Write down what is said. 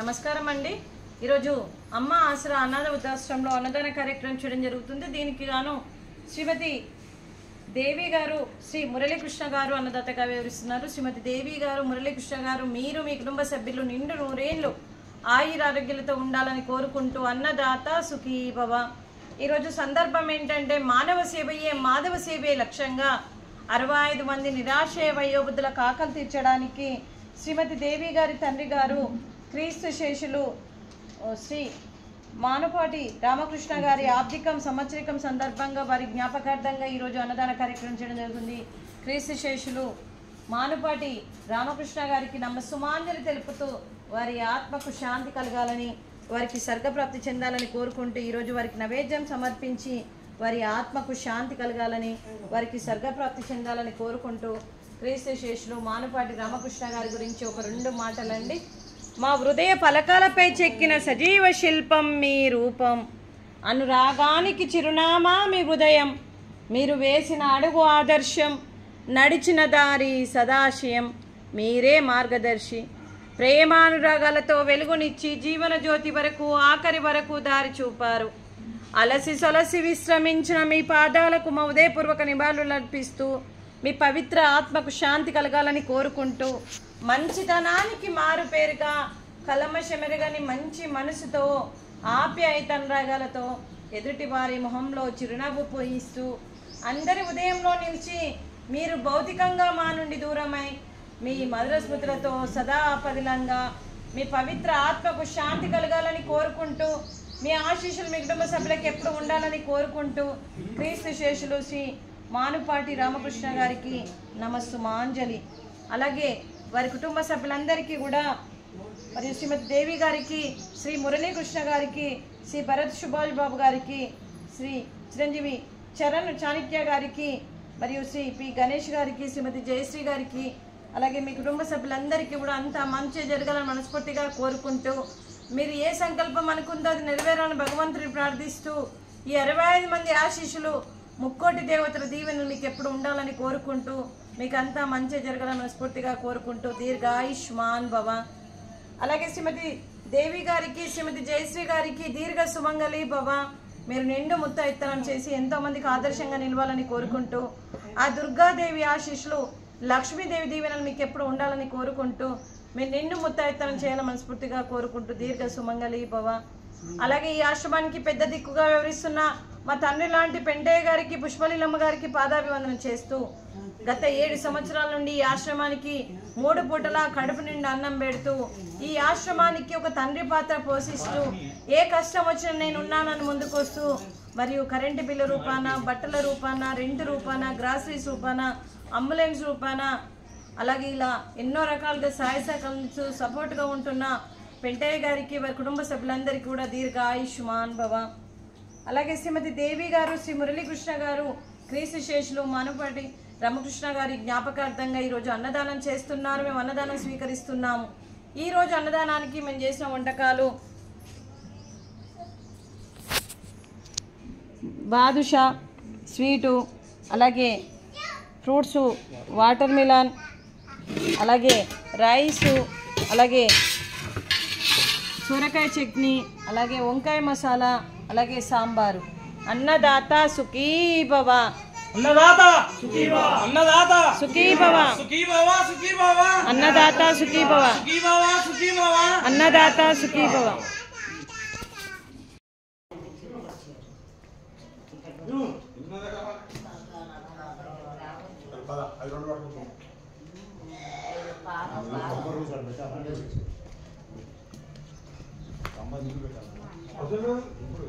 నమస్కారం అండి. ఈరోజు అమ్మ ఆసరా అనాథ వృద్ధాశ్రమంలో అన్నదాన కార్యక్రమం చేయడం జరుగుతుంది. దీనికి గాను శ్రీమతి దేవి గారు శ్రీ మురళీకృష్ణ గారు అన్నదాతగా వివరిస్తున్నారు. శ్రీమతి దేవి గారు, మురళీకృష్ణ గారు, మీరు మీ కుటుంబ సభ్యులు నిండు నూరేళ్లు ఆయురారోగ్యాలతో ఉండాలని కోరుకుంటూ అన్నదాత సుఖీ భవ. ఈరోజు సందర్భం ఏంటంటే మానవ సేవయే మాధవ సేవే లక్ష్యంగా 65 మంది నిరాశ్రయ వయోవృద్ధుల ఆకలి తీర్చడానికి శ్రీమతి దేవి గారి తండ్రి గారు క్రీస్తు శేషులు శ్రీ మానుపాటి రామకృష్ణ గారి ఆబ్దికం సంవత్సరికం సందర్భంగా వారి జ్ఞాపకార్థంగా ఈరోజు అన్నదాన కార్యక్రమం చేయడం జరుగుతుంది. క్రీస్తు శేషులు మానుపాటి రామకృష్ణ గారికి నమస్సుమాంజలి తెలుపుతూ వారి ఆత్మకు శాంతి కలగాలని, వారికి స్వర్గప్రాప్తి చెందాలని కోరుకుంటూ ఈరోజు వారికి నైవేద్యం సమర్పించి వారి ఆత్మకు శాంతి కలగాలని, వారికి స్వర్గప్రాప్తి చెందాలని కోరుకుంటూ క్రీస్తు శేషులు మానుపాటి రామకృష్ణ గారి గురించి ఒక 2 మాటలండి. మా హృదయ పలకాలపై చెక్కిన సజీవ శిల్పం మీ రూపం, అనురాగానికి చిరునామా మీ హృదయం, మీరు వేసిన అడుగు ఆదర్శం, నడిచిన దారి సదాశయం, మీరే మార్గదర్శి. ప్రేమానురాగాలతో వెలుగునిచ్చి జీవన జ్యోతి వరకు ఆఖరి వరకు దారి చూపారు. అలసి సొలసి విశ్రమించిన మీ పాదాలకు మా ఉదయపూర్వక నివాళులు అర్పిస్తూ మీ పవిత్ర ఆత్మకు శాంతి కలగాలని కోరుకుంటూ మంచితనానికి మారు పేరుగా కలమషమెరగని మంచి మనసుతో ఆప్యాయతనురాగాలతో ఎదుటి వారి మొహంలో చిరునవ్వు పోయిస్తూ అందరి ఉదయంలో నిలిచి మీరు భౌతికంగా మా నుండి దూరమై మీ మధుర స్మృతులతో సదా పదిలంగా మీ పవిత్ర ఆత్మకు శాంతి కలగాలని కోరుకుంటూ మీ ఆశీస్సులు మీ కుటుంబ సభ్యులకు ఎప్పుడు ఉండాలని కోరుకుంటూ క్రీస్తు శేషులు శ్రీ మానుపాటి రామకృష్ణ గారికి నమస్సుమాంజలి. అలాగే వారి కుటుంబ సభ్యులందరికీ కూడా మరియు శ్రీమతి దేవి గారికి, శ్రీ మురళీకృష్ణ గారికి, శ్రీ భరత్ సుభాష్ బాబు గారికి, శ్రీ చిరంజీవి చరణ్ చాణక్య గారికి, మరియు శ్రీ పి గణేష్ గారికి, శ్రీమతి జయశ్రీ గారికి, అలాగే మీ కుటుంబ సభ్యులందరికీ కూడా అంతా మంచి జరగాలని మనస్ఫూర్తిగా కోరుకుంటూ మీరు ఏ సంకల్పం అనుకుందో అది నెరవేరాలని భగవంతుని ప్రార్థిస్తూ ఈ 65 మంది ఆశీస్సులు ముక్కోటి దేవతల దీవెనలు మీకు ఎప్పుడు ఉండాలని కోరుకుంటూ మీకు అంతా మంచి జరగాలని మనస్ఫూర్తిగా కోరుకుంటూ దీర్ఘాయుష్మాన్ భవ. అలాగే శ్రీమతి దేవి గారికి, శ్రీమతి జయశ్రీ గారికి దీర్ఘ సుమంగళి భవ. మీరు నిండు ముత్తైత్తనం చేసి ఎంతోమందికి ఆదర్శంగా నిలవాలని కోరుకుంటూ ఆ దుర్గాదేవి ఆశీస్సులు లక్ష్మీదేవి దీవెనలు మీకు ఎప్పుడు ఉండాలని కోరుకుంటూ మీరు నిండు ముత్తైత్తనం చేయాలని మనస్ఫూర్తిగా కోరుకుంటూ దీర్ఘ సుమంగళి భవ. అలాగే ఈ ఆశ్రమానికి పెద్ద దిక్కుగా వ్యవహరిస్తున్న మా తండ్రి లాంటి పెంటయ్య గారికి, పుష్పలీలమ్మ గారికి పాదాభివందనం చేస్తూ గత 7 సంవత్సరాల నుండి ఈ ఆశ్రమానికి 3 పూటలా కడుపు నిండా అన్నం పెడుతూ ఈ ఆశ్రమానికి ఒక తండ్రి పాత్ర పోషిస్తూ ఏ కష్టం వచ్చినా నేను ఉన్నానని ముందుకు వస్తూ మరియు కరెంటు బిల్లు రూపాన, బట్టల రూపాన, రెంట్ రూపాన, గ్రాసరీస్ రూపాన, అంబులెన్స్ రూపాన, అలాగే ఇలా ఎన్నో రకాలుగా సహాయ సహకారాలు సపోర్ట్గా ఉంటున్న పెంటయ్య గారికి, వారి కుటుంబ సభ్యులందరికీ కూడా దీర్ఘాయుష్మాన్ భవ. అలాగే శ్రీమతి దేవి గారు, శ్రీ మురళీకృష్ణ గారు, క్రీస్తు శేషులు మానుపాటి రామకృష్ణ గారి జ్ఞాపకార్థంగా ఈరోజు అన్నదానం చేస్తున్నారు. మేము అన్నదానం స్వీకరిస్తున్నాము. ఈరోజు అన్నదానానికి మేము చేసిన వంటకాలు బాదుషా స్వీటు, అలాగే ఫ్రూట్సు, వాటర్ మిలన్, అలాగే రైసు, అలాగే సొరకాయ చట్నీ, అలాగే వంకాయ మసాలా, అలాగే సాంబారు. అన్నదాత సుఖీ భవ. అన్నదాత సుఖీ భవ. అన్నదాత సుఖీ భవ. సుఖీ భవ. సుఖీ భవ. అన్నదాత సుఖీ భవ. సుఖీ భవ. సుఖీ భవ. అన్నదాత సుఖీ భవ. అసలు ఇప్పుడు